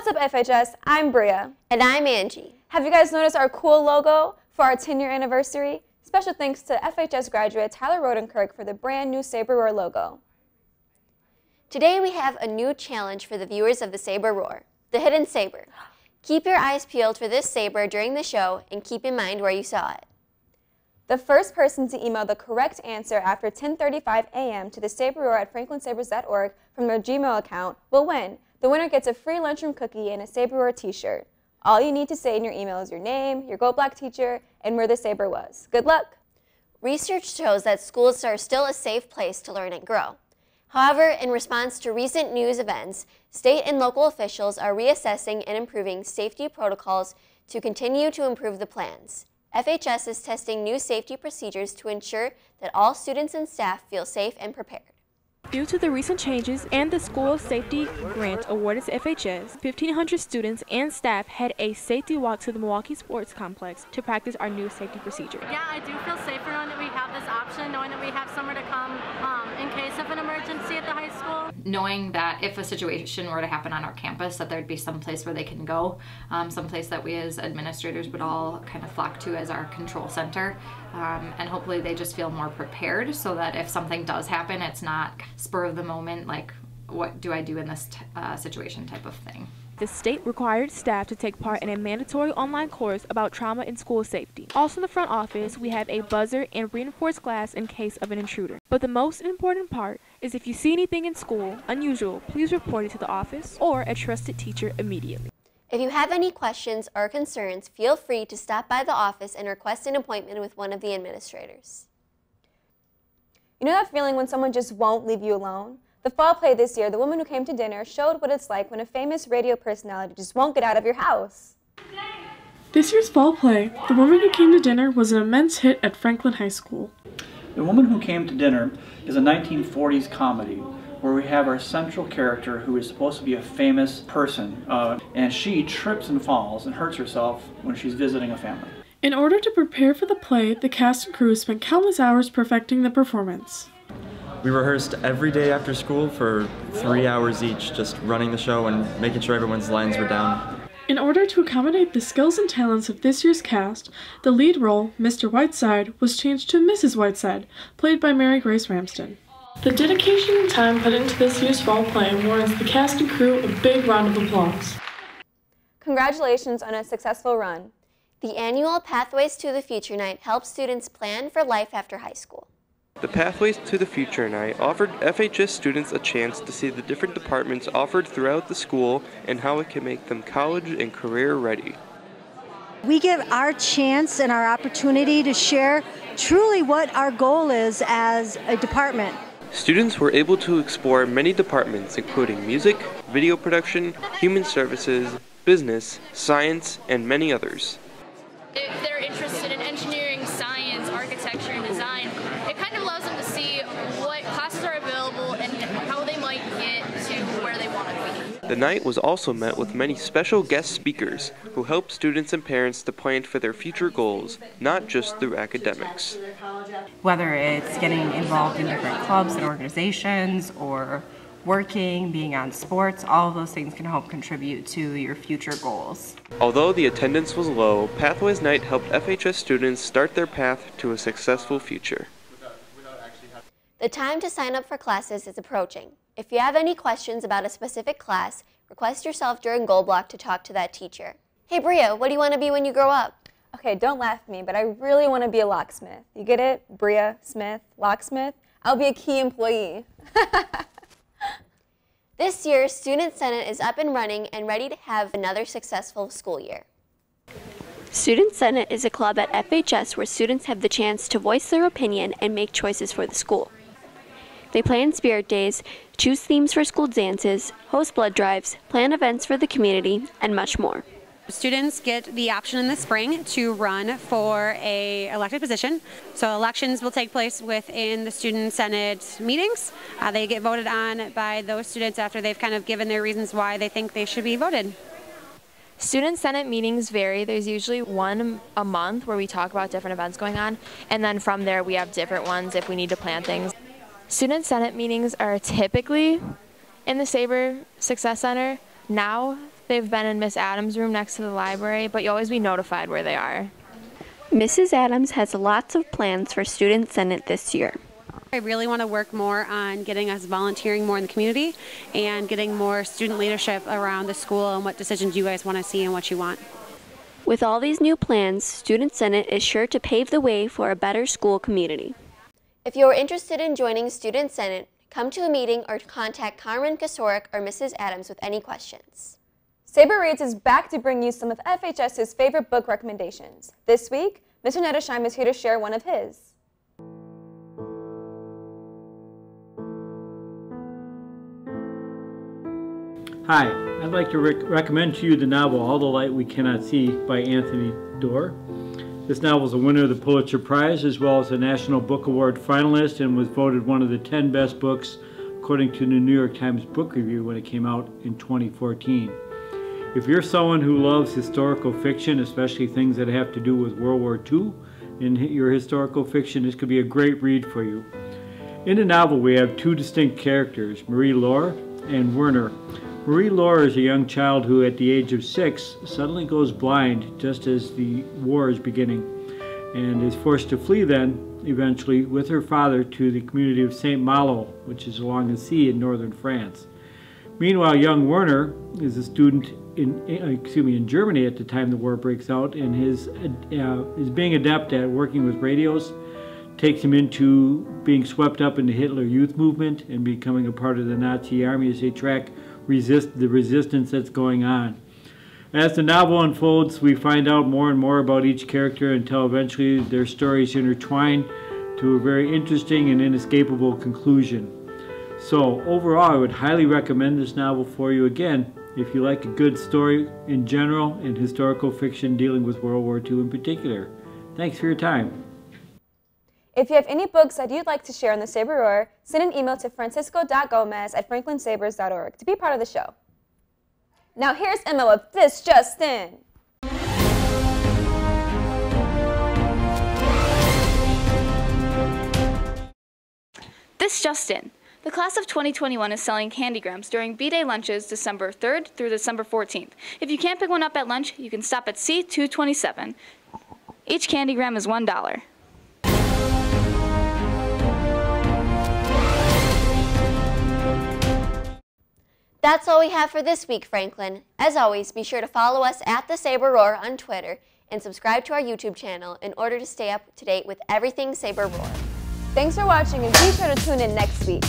What's up, FHS? I'm Bria. And I'm Angie. Have you guys noticed our cool logo for our 10-year anniversary? Special thanks to FHS graduate Tyler Rodenkirk for the brand new Saber Roar logo. Today we have a new challenge for the viewers of the Saber Roar, the hidden saber. Keep your eyes peeled for this saber during the show and keep in mind where you saw it. The first person to email the correct answer after 10:35 a.m. to the saberroar@franklinsabers.org from their Gmail account will win. The winner gets a free lunchroom cookie and a Saber Roar t-shirt. All you need to say in your email is your name, your Gold Black teacher, and where the saber was. Good luck! Research shows that schools are still a safe place to learn and grow. However, in response to recent news events, state and local officials are reassessing and improving safety protocols to continue to improve the plans. FHS is testing new safety procedures to ensure that all students and staff feel safe and prepared. Due to the recent changes and the school safety grant awarded to FHS, 1,500 students and staff had a safety walk to the Milwaukee Sports Complex to practice our new safety procedure. Yeah, I do feel safer knowing that we have this option, knowing that we have somewhere to come in case of an emergency at the high school. Knowing that if a situation were to happen on our campus, that there'd be some place where they can go, some place that we as administrators would all kind of flock to as our control center. And hopefully they just feel more prepared so that if something does happen, it's not spur of the moment, like what do I do in this situation type of thing. The state required staff to take part in a mandatory online course about trauma and school safety. Also in the front office, we have a buzzer and reinforced glass in case of an intruder. But the most important part is if you see anything in school unusual, please report it to the office or a trusted teacher immediately. If you have any questions or concerns, feel free to stop by the office and request an appointment with one of the administrators. You know that feeling when someone just won't leave you alone? The fall play this year, The Woman Who Came to Dinner, showed what it's like when a famous radio personality just won't get out of your house. This year's fall play, The Woman Who Came to Dinner, was an immense hit at Franklin High School. The Woman Who Came to Dinner is a 1940s comedy where we have our central character who is supposed to be a famous person, and she trips and falls and hurts herself when she's visiting a family. In order to prepare for the play, the cast and crew spent countless hours perfecting the performance. We rehearsed every day after school for 3 hours each, just running the show and making sure everyone's lines were down. In order to accommodate the skills and talents of this year's cast, the lead role, Mr. Whiteside, was changed to Mrs. Whiteside, played by Mary Grace Ramsden. The dedication and time put into this year's fall play warrants the cast and crew a big round of applause. Congratulations on a successful run. The annual Pathways to the Future Night helps students plan for life after high school. The Pathways to the Future Night offered FHS students a chance to see the different departments offered throughout the school and how it can make them college and career ready. We give our chance and our opportunity to share truly what our goal is as a department. Students were able to explore many departments including music, video production, human services, business, science, and many others. If they're interested in engineering, science, architecture, and design, it kind of allows them to see what classes are available and how they might get to where they want to be. The night was also met with many special guest speakers who help students and parents to plan for their future goals, not just through academics. Whether it's getting involved in different clubs and organizations or working, being on sports, all of those things can help contribute to your future goals. Although the attendance was low, Pathways Night helped FHS students start their path to a successful future. The time to sign up for classes is approaching. If you have any questions about a specific class, request yourself during Gold Block to talk to that teacher. Hey Bria, what do you want to be when you grow up? Okay, don't laugh at me, but I really want to be a locksmith. You get it? Bria, Smith, locksmith? I'll be a key employee. This year, Student Senate is up and running and ready to have another successful school year. Student Senate is a club at FHS where students have the chance to voice their opinion and make choices for the school. They plan spirit days, choose themes for school dances, host blood drives, plan events for the community, and much more. Students get the option in the spring to run for a elected position. So elections will take place within the Student Senate meetings. They get voted on by those students after they've kind of given their reasons why they think they should be voted. Student Senate meetings vary. There's usually one a month where we talk about different events going on, and then from there we have different ones if we need to plan things. Student Senate meetings are typically in the Saber Success Center. Now They've been in Miss Adams' room next to the library, but you'll always be notified where they are. Mrs. Adams has lots of plans for Student Senate this year. I really want to work more on getting us volunteering more in the community and getting more student leadership around the school and what decisions you guys want to see and what you want. With all these new plans, Student Senate is sure to pave the way for a better school community. If you are interested in joining Student Senate, come to a meeting or contact Carmen Kasorik or Mrs. Adams with any questions. Saber Reads is back to bring you some of FHS's favorite book recommendations. This week, Mr. Nettersheim is here to share one of his. Hi, I'd like to recommend to you the novel All the Light We Cannot See by Anthony Doerr. This novel is a winner of the Pulitzer Prize as well as a National Book Award finalist and was voted one of the 10 best books according to the New York Times Book Review when it came out in 2014. If you're someone who loves historical fiction, especially things that have to do with World War II in your historical fiction, this could be a great read for you. In the novel we have two distinct characters, Marie Laure and Werner. Marie Laure is a young child who, at the age of 6, suddenly goes blind just as the war is beginning and is forced to flee then, eventually, with her father to the community of Saint Malo, which is along the sea in northern France. Meanwhile, young Werner is a student in Germany at the time the war breaks out and is being adept at working with radios, takes him into being swept up in the Hitler Youth Movement and becoming a part of the Nazi army as they track the resistance that's going on. As the novel unfolds, we find out more and more about each character until eventually their stories intertwine to a very interesting and inescapable conclusion. So overall, I would highly recommend this novel for you again if you like a good story in general and historical fiction dealing with World War II in particular. Thanks for your time. If you have any books that you'd like to share on the Saber Roar, send an email to francisco.gomez@franklinsabers.org to be part of the show. Now here's Emma with This Just In. This just in. The class of 2021 is selling candygrams during B-Day lunches December 3rd through December 14th. If you can't pick one up at lunch, you can stop at C227. Each candygram is $1. That's all we have for this week, Franklin. As always, be sure to follow us at the Saber Roar on Twitter and subscribe to our YouTube channel in order to stay up to date with everything Saber Roar. Thanks for watching and be sure to tune in next week.